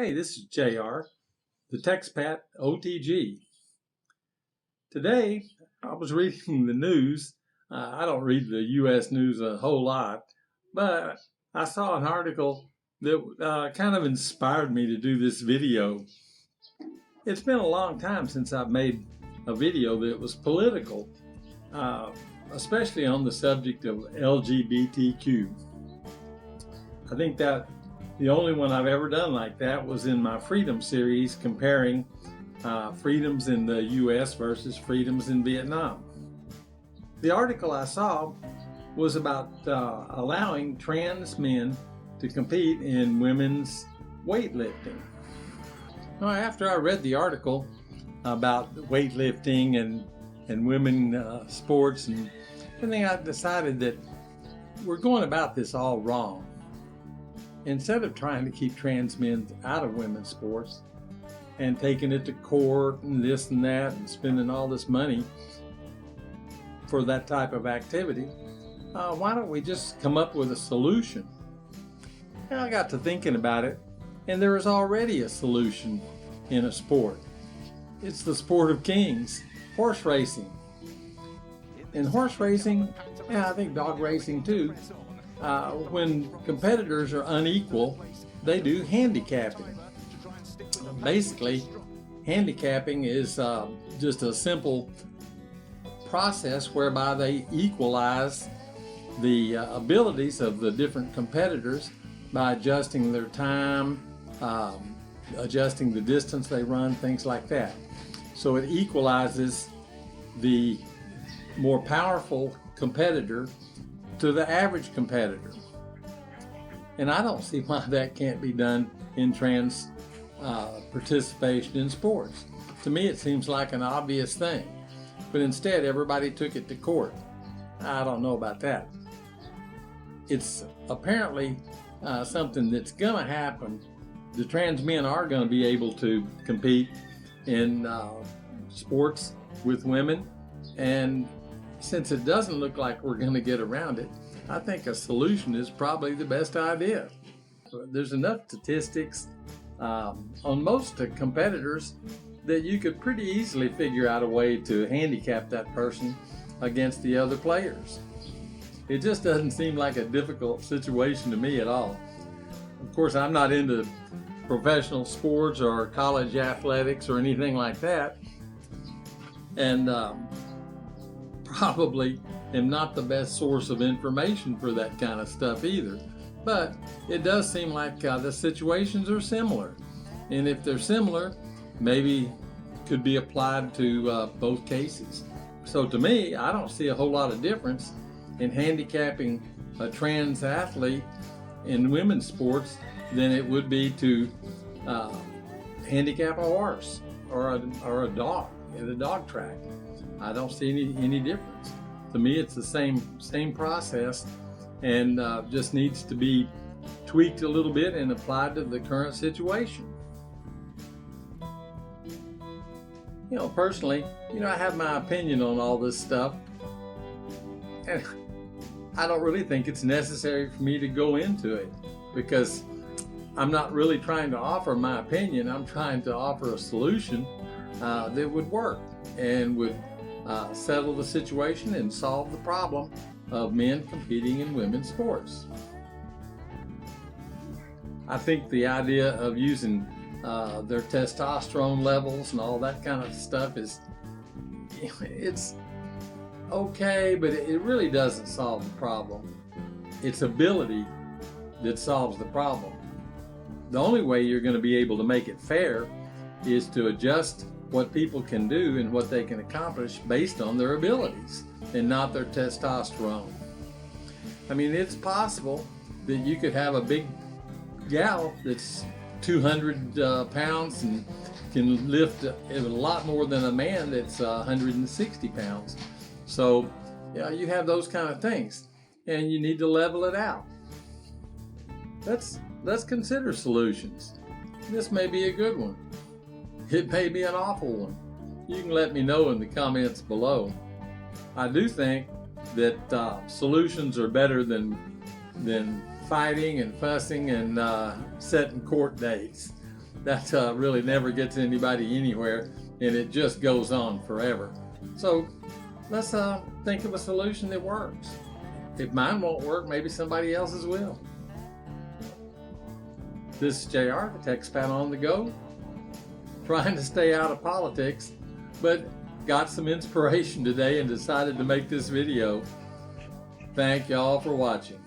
Hey, this is JR, the TextPat OTG. Today, I was reading the news. I don't read the U.S. news a whole lot, but I saw an article that kind of inspired me to do this video. It's been a long time since I've made a video that was political, especially on the subject of LGBTQ. I think that the only one I've ever done like that was in my Freedom series, comparing freedoms in the U.S. versus freedoms in Vietnam. The article I saw was about allowing trans men to compete in women's weightlifting. Now, after I read the article about weightlifting and women sports and everything, I decided that we're going about this all wrong. Instead of trying to keep trans men out of women's sports and taking it to court and this and that and spending all this money for that type of activity, why don't we just come up with a solution? And I got to thinking about it, and there is already a solution in a sport. It's the sport of kings, horse racing. In horse racing, I think dog racing too, when competitors are unequal, they do handicapping. Basically, handicapping is just a simple process whereby they equalize the abilities of the different competitors by adjusting their time, adjusting the distance they run, things like that. So it equalizes the more powerful competitor to the average competitor. And I don't see why that can't be done in trans participation in sports. To me, it seems like an obvious thing, but instead everybody took it to court. I don't know about that. It's apparently something that's gonna happen. The trans men are gonna be able to compete in sports with women, and since it doesn't look like we're going to get around it, I think a solution is probably the best idea. There's enough statistics on most competitors that you could pretty easily figure out a way to handicap that person against the other players. It just doesn't seem like a difficult situation to me at all. Of course, I'm not into professional sports or college athletics or anything like that, and probably am not the best source of information for that kind of stuff either. But it does seem like the situations are similar. And if they're similar, maybe could be applied to both cases. So to me, I don't see a whole lot of difference in handicapping a trans athlete in women's sports than it would be to handicap a horse or a dog at a dog track. I don't see any difference. To me, it's the same process, and just needs to be tweaked a little bit and applied to the current situation. Personally, I have my opinion on all this stuff, and I don't really think it's necessary for me to go into it, because I'm not really trying to offer my opinion. I'm trying to offer a solution that would work and would settle the situation and solve the problem of men competing in women's sports. I think the idea of using their testosterone levels and all that kind of stuff it's okay, but it really doesn't solve the problem. It's ability that solves the problem. The only way you're going to be able to make it fair is to adjust what people can do and what they can accomplish based on their abilities and not their testosterone. I mean, it's possible that you could have a big gal that's 200 pounds and can lift a lot more than a man that's 160 pounds. So, you have those kind of things, and you need to level it out. Let's consider solutions. This may be a good one. It may be an awful one. You can let me know in the comments below. I do think that solutions are better than fighting and fussing and setting court dates. that really never gets anybody anywhere, and it just goes on forever. So let's think of a solution that works. If mine won't work, maybe somebody else's will. This is JR, the TechSpat on the go, trying to stay out of politics, but got some inspiration today and decided to make this video. Thank y'all for watching.